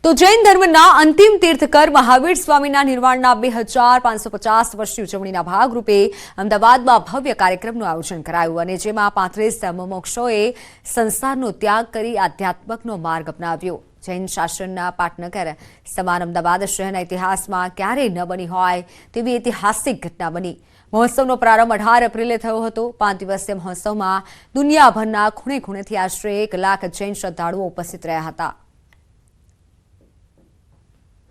તો જૈન ધર્મના અંતિમ તીર્થકર મહાવીર સ્વામીના નિર્વાણના 2550 વર્ષની ઉજવણીના ભાગરૂપે અમદાવાદમાં ભવ્ય કાર્યક્રમનું આયોજન કરાયું અને જેમાં 35 મુમુક્ષુઓએ સંસારનો ત્યાગ કરી આધ્યાત્મકનો માર્ગ અપનાવ્યો। જૈન શાસનના પાટનગર સમાન અમદાવાદ શહેરના ઇતિહાસમાં ક્યારેય ન બની હોય તેવી ઐતિહાસિક ઘટના બની। મહોત્સવનો પ્રારંભ 18 એપ્રિલે થયો હતો। 5 દિવસીય મહોત્સવમાં દુનિયાભરના ખૂણે ખૂણેથી આશરે 1 લાખ જૈન શ્રદ્ધાળુઓ ઉપસ્થિત રહ્યા હતા।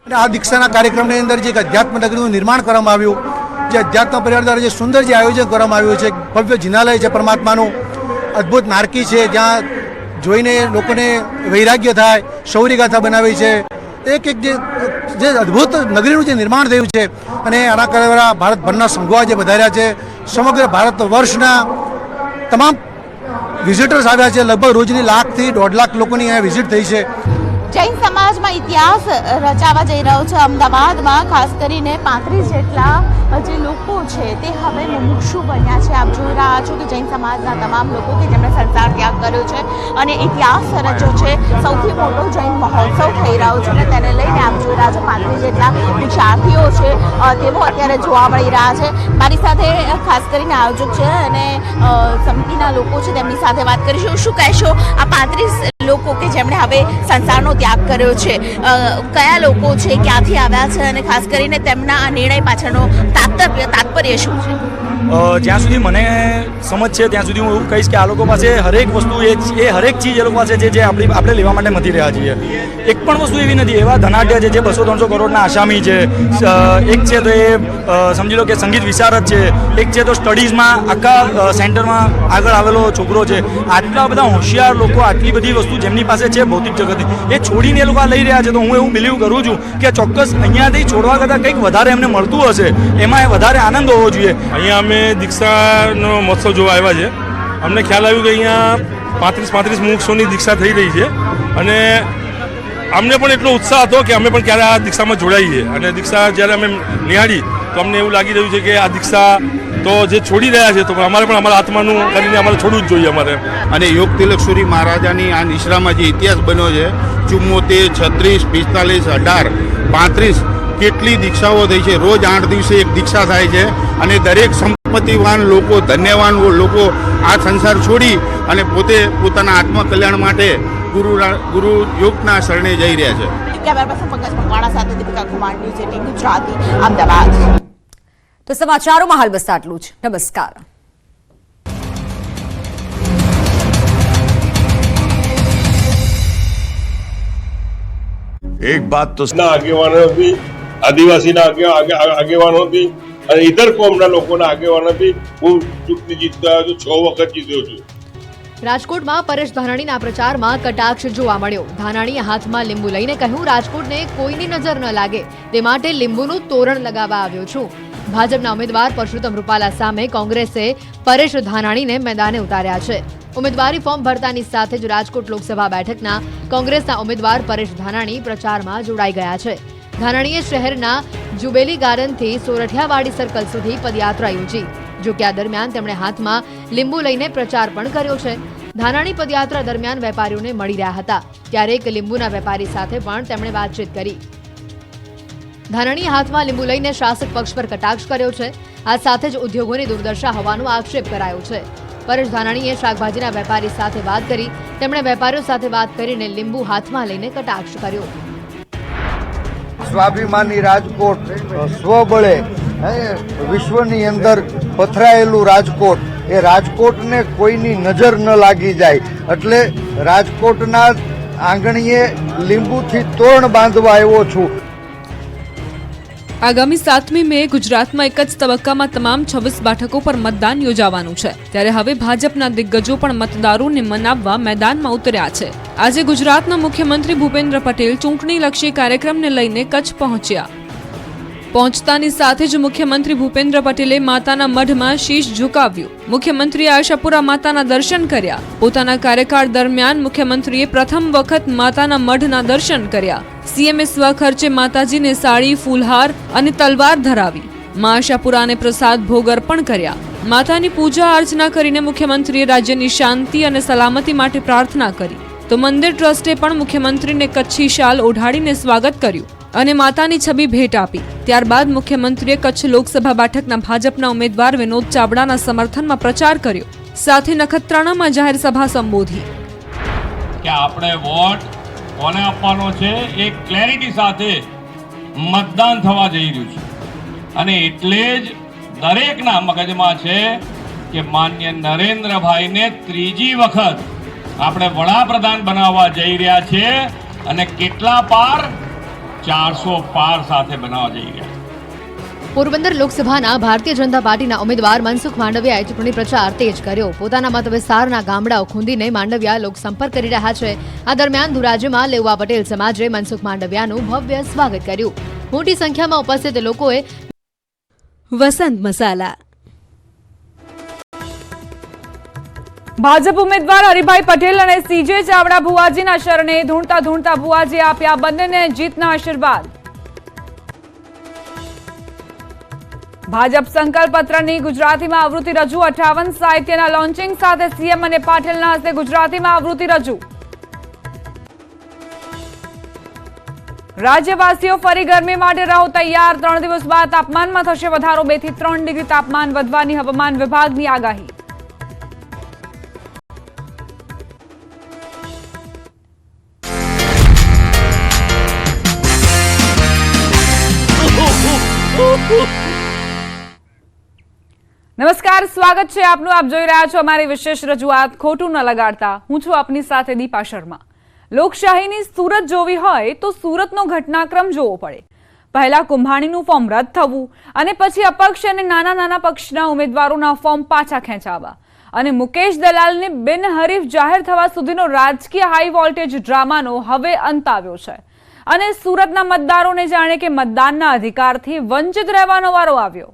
આ દીક્ષાના કાર્યક્રમની અંદર જે અધ્યાત્મ નગરીનું નિર્માણ કરવામાં આવ્યું, જે અધ્યાત્મ પરિવાર દ્વારા જે સુંદર જે આયોજન કરવામાં આવ્યું છે, ભવ્ય જિનાલય છે, પરમાત્માનું અદ્ભુત નારકી છે, જ્યાં જોઈને લોકોને વૈરાગ્ય થાય, શૌર્ય ગાથા બનાવી છે। એક એક જે અદ્ભુત નગરીનું જે નિર્માણ થયું છે અને આના દ્વારા ભારતભરના સંઘો જે વધાર્યા છે, સમગ્ર ભારત વર્ષના તમામ વિઝિટર્સ આવ્યા છે। લગભગ રોજની 1 થી 1.5 લાખ લોકોની અહીંયા વિઝિટ થઈ છે। જૈન સમાજમાં ઇતિહાસ રચાવા જઈ રહ્યો છે। અમદાવાદમાં ખાસ કરીને 35 જેટલા જે લોકો છે તે હવે મુમુક્ષુ બન્યા છે। આપ જોઈ રહ્યા છો કે જૈન સમાજના તમામ લોકો કે જેમણે સંસાર ત્યાગ કર્યો છે અને ઇતિહાસ રચ્યો છે। સૌથી મોટો જૈન મહોત્સવ થઈ રહ્યો છે અને તેને લઈને આપ જોઈ રહ્યા છો 35 જેટલા દીક્ષાર્થીઓ છે તેઓ અત્યારે જોવા મળી રહ્યા છે। મારી સાથે ખાસ કરીને આયોજક છે અને સમિતિના લોકો છે, તેમની સાથે વાત કરીશું। શું કહેશો આ 35 લોકો કે જેમણે હવે સંસારનો ત્યાગ કર્યો છે, કયા લોકો છે, ક્યાંથી આવ્યા છે અને ખાસ કરીને તેમના આ નિર્ણય પાછળનો તાત્પર્ય શું છે? જ્યાં સુધી મને સમજ છે ત્યાં સુધી હું એવું કહીશ કે આ લોકો પાસે હરેક વસ્તુ એ હરેક ચીજ એ લોકો પાસે છે જે આપણે લેવા માટે મથી રહ્યા છીએ। એક પણ વસ્તુ એવી નથી। એવા ધનાઢ્ય છે જે 200-300 કરોડના આસામી છે, એક છે તો એ સમજી લો કે સંગીત વિશારદ છે, એક છે તો સ્ટડીઝમાં આખા સેન્ટરમાં આગળ આવેલો છોકરો છે। આટલા બધા હોશિયાર લોકો, આટલી બધી વસ્તુ જેમની પાસે છે ભૌતિક જગતની, એ છોડીને એ લોકો આ લઈ રહ્યા છે। તો હું એવું બિલીવ કરું છું કે ચોક્કસ અહીંયાથી છોડવા કરતાં કંઈક વધારે એમને મળતું હશે, એમાં વધારે આનંદ હોવો જોઈએ। અહીંયા અમે દીક્ષાનો મહોત્સવ જોવા આવ્યા છે। અમને ખ્યાલ આવ્યું કે અહીંયા 35 મુમુક્ષુઓની દીક્ષા થઈ રહી છે અને અમને પણ એટલો ઉત્સાહ હતો કે અમે પણ ક્યારે આ દીક્ષામાં જોડાઈએ। અને દીક્ષા જ્યારે અમે નિહાળી તો અમને એવું લાગી રહ્યું છે કે આ દીક્ષા તો જે છોડી રહ્યા છે તો અમારે પણ અમારા આત્માનું કરીને અમારે છોડવું જ જોઈએ અમારે। અને યોગ તિલક સુરી મહારાજાની આ નિશ્રામાં જે ઇતિહાસ બન્યો છે, 74, 36, 45, 18, 35 કેટલી દીક્ષાઓ થઈ છે। રોજ 8 દિવસે એક દીક્ષા થાય છે અને દરેક સંપત્તિવાન લોકો, ધન્યવાન લોકો આ સંસાર છોડી અને પોતે પોતાના આત્મકલ્યાણ માટે ગુરુ યોગના શરણે જઈ રહ્યા છે। કેમેરા પર્સન પંકજ મકવાણા સાથે દીપિકા કુમાર, ન્યૂઝ 18 ગુજરાતી, અમદાવાદ। તો સમાચારોમાં હાલ બસ આટલું જ। નમસ્કાર। एक बात तो આગેવાનો હતી, આદિવાસીના આગેવાનો હતી અને ઇતર કોમના લોકોના આગેવાનો હતી। હું ચૂંટણી જીતતો આવ્યો છું, 6 વખત જીત્યો છું। રાજકોટમાં પરેશ ધાનાણીના પ્રચારમાં કટાક્ષ જોવા મળ્યો। ધાનાણીએ હાથમાં લીંબુ લઈને કહ્યું, રાજકોટને કોઈની નજર ન લાગે તે માટે લીંબુનું તોરણ લગાવવા આવ્યો છું। ભાજપના ઉમેદવાર પરસોત્તમ રૂપાલા સામે કોંગ્રેસે પરેશ ધાનાણીને મેદાને ઉતાર્યા છે। ઉમેદવારી ફોર્મ ભરતાની સાથે જ રાજકોટ લોકસભા બેઠકના કોંગ્રેસના ઉમેદવાર પરેશ ધાનાણી પ્રચારમાં જોડાઈ ગયા છે। ધાનાણીએ શહેરના જુબેલી ગાર્ડનથી સોરઠિયાવાડી સર્કલ સુધી પદયાત્રા યોજી। જો કે આ દરમિયાન તેમણે હાથમાં લીંબુ લઈને પ્રચાર પણ કર્યો છે। ધાનાણી પદયાત્રા દરમિયાન વેપારીઓને મળી રહ્યા હતા, ત્યારે એક લીંબુના વેપારી સાથે પણ તેમણે વાતચીત કરી। ધાનાણીએ હાથમાં લીંબુ લઈને શાસક પક્ષ પર કટાક્ષ કર્યો છે। આ સાથે જ ઉદ્યોગોની દુર્દશા હોવાનો આક્ષેપ કરાયો છે। પરેશ ધાનાણીએ શાકભાજીના વેપારી સાથે વાત કરી। તેમણે વેપારીઓ સાથે વાત કરીને લીંબુ હાથમાં લઈને કટાક્ષ કર્યો। સ્વાભિમાની રાજકોટ, સ્વબળે વિશ્વની અંદર પથરાયેલું રાજકોટ, એ રાજકોટને કોઈની નજર ન લાગી જાય એટલે રાજકોટના આંગણીએ લીંબુથી તોરણ બાંધવા આવ્યો છું। આગામી 7મી મે ગુજરાતમાં એક જ તબક્કામાં તમામ 26 બેઠકો પર મતદાન યોજાવાનું છે, ત્યારે હવે ભાજપના દિગ્ગજો પણ મતદારોને મનાવવા મેદાનમાં ઉતર્યા છે। આજે ગુજરાતના મુખ્યમંત્રી ભૂપેન્દ્ર પટેલ ચૂંટણીલક્ષી કાર્યક્રમને લઈને કચ્છ પહોંચ્યા। પહોંચતાની સાથે જ મુખ્યમંત્રી ભૂપેન્દ્ર પટેલે માતાના મઢમાં શીશ ઝુકાવ્યું। મુખ્યમંત્રીએ આશાપુરા માતાના દર્શન કર્યા। પોતાના કાર્યકાળ દરમિયાન મુખ્યમંત્રીએ પ્રથમ વખત માતાના મઢના દર્શન કર્યા। સીએમએ સ્વખર્ચે માતાજીને સાડી, ફૂલહાર અને તલવાર ધરાવી। મા આશાપુરાને પ્રસાદ ભોગ અર્પણ કર્યા। માતાની પૂજા અર્ચના કરીને મુખ્યમંત્રીએ રાજ્યની શાંતિ અને સલામતી માટે પ્રાર્થના કરી। તો તો મંદિર ટ્રસ્ટે પણ મુખ્યમંત્રીને કચ્છી શાલ ઓઢાડીને સ્વાગત કર્યું અને માતાની છબી ભેટ આપી. ત્યારબાદ મુખ્યમંત્રીએ કચ્છ લોકસભા બેઠકના ભાજપના ઉમેદવાર વિનોદ ચાવડાના સમર્થનમાં પ્રચાર કર્યો. સાથે નખત્રાણામાં જાહેર સભા સંબોધી. કે આપણે વોટ કોને આપવાનો છે એ ક્લેરિટી સાથે મતદાન થવા જઈ રહ્યું છે અને એટલે જ દરેકના મગજમાં છે કે માન્ય નરેન્દ્રભાઈને ત્રીજી વખત આપણે વડાપ્રધાન બનાવવા જઈ રહ્યા છીએ અને કેટલા પાર 400 પાર સાથે બનાવવા જઈ રહ્યા. પોરબંદર લોકસભાના ભારતીય જનતા પાર્ટીના ઉમેદવાર મનસુખ માંડવિયાએ ચૂંટણી પ્રચાર તેજ કર્યો. પોતાના મત વિસ્તારના ગામડાઓ ખૂંદીને માંડવિયા લોકસંપર્ક કરી રહ્યા છે. આ દરમિયાન ધોરાજીમાં લેઉવા પટેલ સમાજે મનસુખ માંડવિયાનું ભવ્ય સ્વાગત કર્યું. મોટી સંખ્યામાં ઉપસ્થિત લોકોએ વસંત મસાલા. ભાજપ ઉમેદવાર હરિભાઈ પટેલ અને સીજે ચાવડા ભુવાજીના શરણે ધૂણતા ધૂણતા ભુવાજી આપ્યા બંનેને જીતના આશીર્વાદ. ભાજપ સંકલ્પ પત્રની ગુજરાતીમાં આવૃત્તિ રજૂ. 58 સાહિત્યના લોન્ચિંગ સાથે સીએમ અને પાટીલના હસ્તે ગુજરાતીમાં આવૃત્તિ રજૂ. રાજ્યવાસીઓ ફરી ગરમી માટે રહો તૈયાર. 3 દિવસ બાદ તાપમાનમાં થશે વધારો. 2 થી 3 ડિગ્રી તાપમાન વધવાની હવામાન વિભાગની આગાહી. નમસ્કાર, સ્વાગત છે આપનું. આપ જોઈ રહ્યા છો અમારી વિશેષ રજૂઆત ખોટું ન લગાડતા. હું છું આપની સાથે દીપા શર્મા. લોકશાહીની સુરત જોવી હોય તો સુરતનો ઘટનાક્રમ જોવો પડે. પહેલા કુંભાણીનું ફોર્મ રદ થવું અને પછી અપક્ષ અને નાના નાના પક્ષના ઉમેદવારોના ફોર્મ પાછા ખેંચાવા અને મુકેશ દલાલને બિનહરીફ જાહેર થવા સુધીનો રાજકીય હાઈ વોલ્ટેજ ડ્રામાનો હવે અંત આવ્યો છે અને સુરતના મતદારોને જાણે કે મતદાનના અધિકારથી વંચિત રહેવાનો વારો આવ્યો.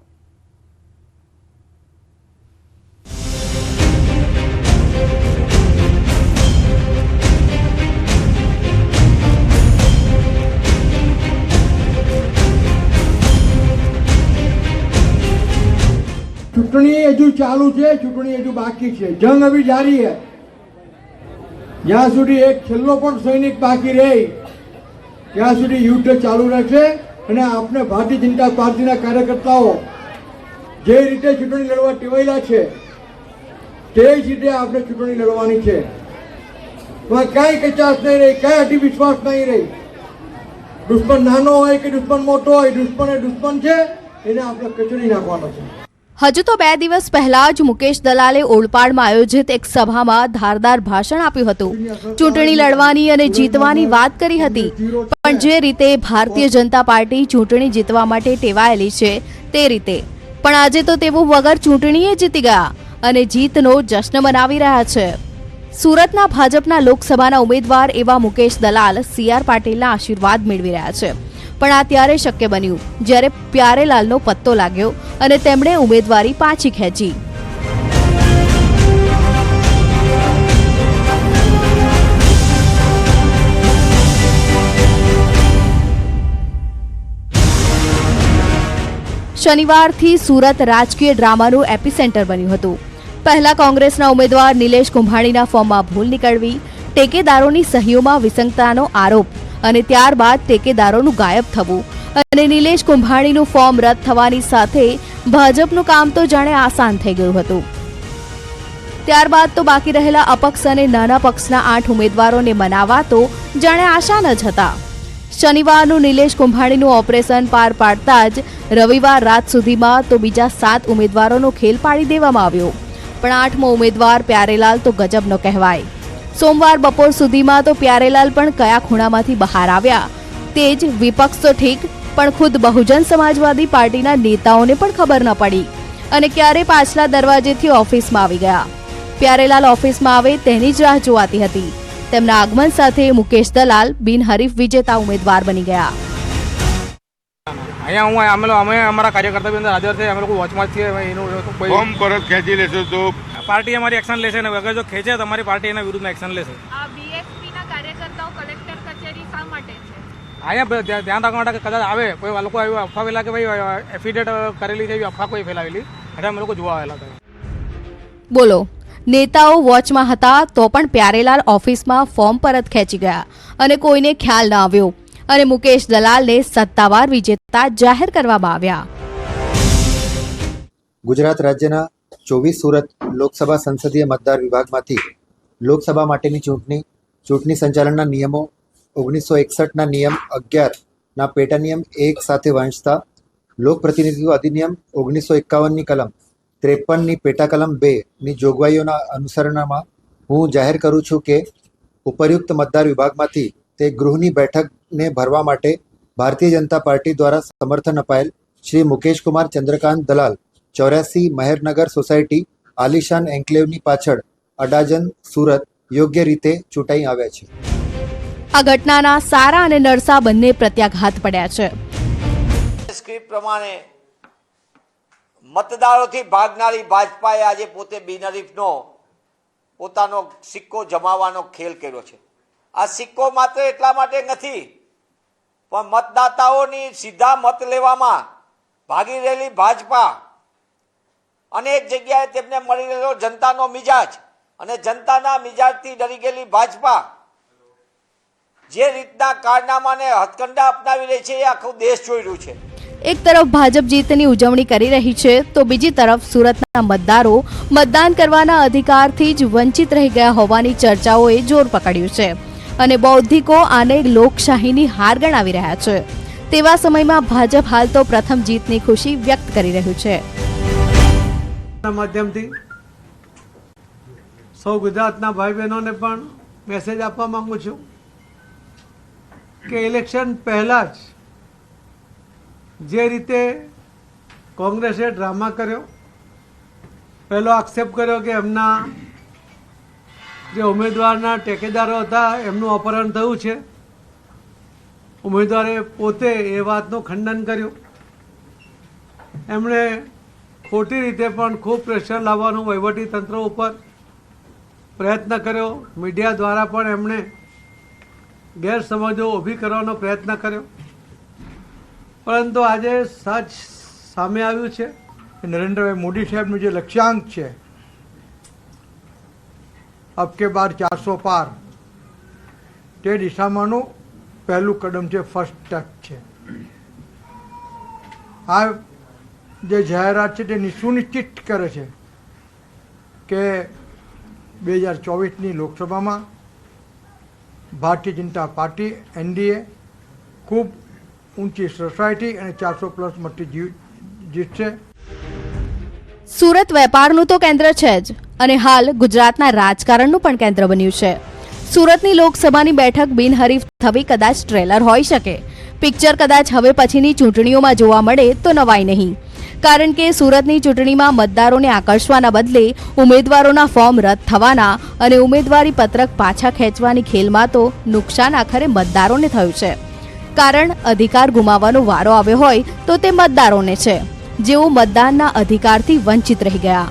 ચૂંટણી હજુ ચાલુ છે, ચૂંટણી હજુ બાકી છે, જંગ અભી જારી है. જ્યાં સુધી એક છેલ્લો પણ સૈનિક બાકી રહે ત્યાં સુધી યુદ્ધ ચાલુ રહેશે અને આપણે ભારતીય જનતા પાર્ટીના કાર્યકર્તાઓ જે રીતે ચૂંટણી લડવા ટેવાયેલા છે તે જ રીતે આપણે ચૂંટણી લડવાની છે. કાંઈ કચાશ નહીં રહી, કાંઈ અઢી વિશ્વાસ નહીં રહી. દુશ્મન નાનો હોય કે દુશ્મન મોટો હોય, દુશ્મન એ દુશ્મન છે, એને આપણે કચડી નાખવાનો છે. હજુ તો 2 દિવસ પહેલા જ મુકેશ દલાલે ઓલપાડમાં આયોજિત એક સભામાં ધારદાર ભાષણ આપ્યું હતું. ચૂંટણી લડવાની અને જીતવાની વાત કરી હતી, પણ જે રીતે ભારતીય જનતા પાર્ટી ચૂંટણી જીતવા માટે ટેવાયેલી છે તે રીતે. પણ આજે તો તેઓ વગર ચૂંટણીએ જીતી ગયા અને જીતનો જશ્ન મનાવી રહ્યા છે. સુરતના ભાજપના લોકસભાના ઉમેદવાર એવા મુકેશ દલાલ CR પાટીલના આશીર્વાદ મેળવી રહ્યા છે. પણ આ ત્યારે શક્ય બન્યું જ્યારે પ્યારેલાલનો પત્તો લાગ્યો અને તેમણે ઉમેદવારી પાછી ખેંચી. શનિવારથી સુરત રાજકીય ડ્રામાનું એપિસેન્ટર બન્યું હતું. પહેલા કોંગ્રેસના ઉમેદવાર નિલેશ કુંભાણીના ફોર્મમાં ભૂલ નીકળવી, ટેકેદારોની સહીઓમાં વિસંગતતાનો આરોપ અને ત્યારબાદ ટેકેદારોનું ગાયબ થવું અને નિલેશ કુંભાણીનું ફોર્મ રદ થવાની સાથે ભાજપનું કામ તો જાણે આસાન થઈ ગયું હતું. ત્યારબાદ તો બાકી રહેલા અપક્ષ અને નાના પક્ષના 8 ઉમેદવારોને મનાવવા તો જાણે આશા ન જ હતા. શનિવારનું નિલેશ કુંભાણીનું ઓપરેશન પાર પાડતા જ રવિવાર રાત સુધીમાં તો બીજા 7 ઉમેદવારોનો ખેલ પાડી દેવામાં આવ્યો. પણ 8મો ઉમેદવાર પ્યારેલાલ તો ગજબનો કહેવાય. સોમવાર બપોર સુધીમાં તો પ્યારેલાલ પણ કયા ખૂણામાંથી બહાર આવ્યા તે જ વિપક્ષ તો ઠીક, પણ ખુદ બહુજન સમાજવાદી પાર્ટીના નેતાઓને પણ ખબર ન પડી અને ક્યારે પાછલા દરવાજેથી ઓફિસમાં આવી ગયા. પ્યારેલાલ ઓફિસમાં આવે તેની જ રાહ જોવાતી હતી. તેમના આગમન સાથે મુકેશ દલાલ બિનહરીફ વિજેતા ઉમેદવાર બની ગયા. અહીંયા અમે અમારા કાર્યકર્તા બી અંદર હાજર છે. અમે લોકો વોચમાં છીએ. ફોર્મ પરત ખેંચી લેશો તો પાર્ટી અમારી એક્શન લેશે ને અગર જો ખેંચે તો અમારી પાર્ટી એના વિરુદ્ધમાં એક્શન લેશે. બીએસપીના કાર્યકર્તાઓ કલેક્ટર કચેરી શા માટે છે? અહીંયા ધ્યાન રાખવા માટે કદાચ આવે કોઈ લોકો એવી અફવા ફેલા કે ભાઈ એફિડેટ કરેલી છે એવી અફવા કોઈ ફેલાવેલી એટલે અમે લોકો જોવા આવેલા હતા. બોલો, નેતાઓ વોચમાં હતા તો પણ પ્યારેલાલ ઓફિસમાં ફોર્મ પરત ખેંચી ગયા અને કોઈને ખ્યાલ ન આવ્યો અને મુકેશ દલાલને સત્તાવાર વિજેતા જાહેર કરવામાં આવ્યા. ગુજરાત રાજ્યના 24 સુરત લોકસભા સંસદીય મતદાર વિભાગમાંથી લોકસભા માટેની ચૂંટણી સંચાલનના નિયમો 1961ના નિયમ 11ના પેટા નિયમ 1 સાથે વાંચતા લોકપ્રતિનિધિત્વ અધિનિયમ 1951ની કલમ 53ની પેટા કલમ 2ની જોગવાઈઓના અનુસરણમાં હું જાહેર કરું છું કે ઉપરયુક્ત મતદાર વિભાગમાંથી તે ગૃહની બેઠકને ભરવા માટે ભારતીય જનતા પાર્ટી દ્વારા સમર્થન અપાયેલ શ્રી મુકેશ કુમાર ચંદ્રકાંત દલાલ 84 મહેરનગર સોસાયટી આલિશાન એન્કલેવની પાછળ અડાજન સુરત યોગ્ય રીતે ચૂંટાઈ આવ્યા છે. આ ઘટનાના સારા અને નરસા બંને પ્રત્યાઘાત પડ્યા છે. સ્ક્રિપ્ટ પ્રમાણે મતદારોથી ભાગનારી ભાજપાએ આજે પોતે બિનહરીફનો પોતાનો સિક્કો જમાવવાનો ખેલ કર્યો છે. આ સિક્કો માત્ર એટલા માટે નથી પણ મતદાતાઓની સીધા મત લેવામાં ભાગી રહેલી ભાજપા અનેક જગ્યાએ તેમને મળી રહેલો જનતાનો મિજાજ અને જનતાના મિજાજથી ડરી ગયેલી ભાજપા જે રીતના કારનામાને હથકંડા અપનાવી રહી છે એ આખો દેશ જોઈ રહ્યું છે. એક તરફ ભાજપ જીતની ઉજવણી કરી રહી છે તો બીજી તરફ સુરતના મતદારો મતદાન કરવાના અધિકારથી જ વંચિત રહી ગયા હોવાની ચર્ચાઓએ જોર પકડ્યું છે અને બૌદ્ધિકો આને લોકશાહીની હાર ગણાવી રહ્યા છે. તેવા સમયમાં ભાજપ હાલ તો પ્રથમ જીતની ખુશી વ્યક્ત કરી રહ્યું છે. માધ્યમથી સૌ ગુજરાતના ભાઈ બહેનોને પણ મેસેજ આપવા માંગુ છું કે ઇલેક્શન પહેલાં જ જે રીતે કોંગ્રેસે ડ્રામા કર્યો, પહેલો આક્ષેપ કર્યો કે એમના જે ઉમેદવારના ટેકેદારો હતા એમનું અપહરણ થયું છે, ઉમેદવારે પોતે એ વાતનું ખંડન કર્યું. એમણે ખોટી રીતે પણ ખૂબ પ્રેશર લાવવાનું વહીવટી તંત્ર ઉપર પ્રયત્ન કર્યો. મીડિયા દ્વારા પણ એમણે ગેરસમજો ઊભી કરવાનો પ્રયત્ન કર્યો. પરંતુ આજે સચ સામે આવ્યું છે કે નરેન્દ્રભાઈ મોદી સાહેબનું જે લક્ષ્યાંક છે અબ કે બાર 400 પાર, તે દિશામાંનું પહેલું કદમ છે, ફર્સ્ટ સ્ટેપ છે. આ જે જાહેરાત છે તે સુનિશ્ચિત કરે છે કે 2024ની લોકસભામાં ભારતીય જનતા પાર્ટી NDA ખૂબ ઊંચી સોસાયટી અને 400+ મતથી જીતશે. સુરત વેપારનું તો કેન્દ્ર છે જ અને હાલ ગુજરાતના રાજકારણનું પણ કેન્દ્ર બન્યું છે. સુરતની લોકસભાની બેઠક બિનહરીફ થવી કદાચ ટ્રેલર હોઈ શકે. પિક્ચર કદાચ હવે પછીની ચૂંટણીઓમાં જોવા મળે તો નવાઈ નહીં, કારણ કે સુરતની ચૂંટણીમાં મતદારોને આકર્ષવાના બદલે ઉમેદવારોના ફોર્મ રદ થવાના અને ઉમેદવારી પત્રક પાછા ખેંચવાની ખેલમાં તો નુકસાન આખરે મતદારોને થયું છે. કારણ અધિકાર ગુમાવવાનો વારો આવ્યો હોય તો તે મતદારોને છે, જેઓ મતદાનના અધિકારથી વંચિત રહી ગયા.